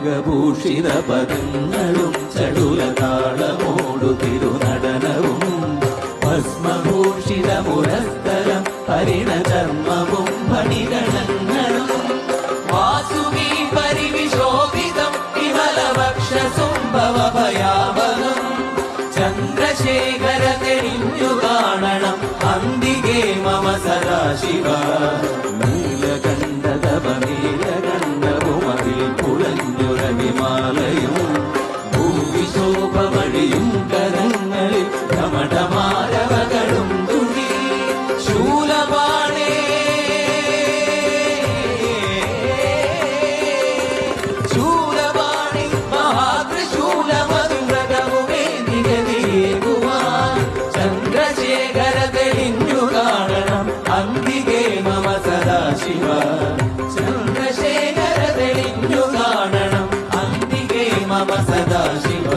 തിലകഭൂഷിത പദങ്ങളും ചടുലതാളമോടു തിരുനടനവും ഭസ്മഭൂഷിത മുരസ്ഥലം ഹരിണചർമ്മവും ഫണിഗണങ്ങളും വാസുകി പരിവിശോഭിതം വിമലവക്ഷസുംഭവഭയാവഹം ചന്ദ്രശേഖര തെളിഞ്ഞു കാണണം അന്തികേ മമ സദാശിവ നീലകണ്ഠതപനീലകണ്ഠവുമതിൽ പുളഞ്ഞുറവിമാലയും ഭൂവിശോഭമടിയും കരങ്ങളിൽ ഘമഠമാരവകളും തുണി ശൂലപാണേ ശൂലപാണി മഹാത്രിശൂലമധുരകവുമേ നിഗതിയേകുവാൻ ചന്ദ്രശേഖര തെളിഞ്ഞു കാണണം അന്തികേ മമ സദാശിവ ചന്ദ്രശേഖര തെളിഞ്ഞു കാണണം അന്തികേ മമ സദാശിവ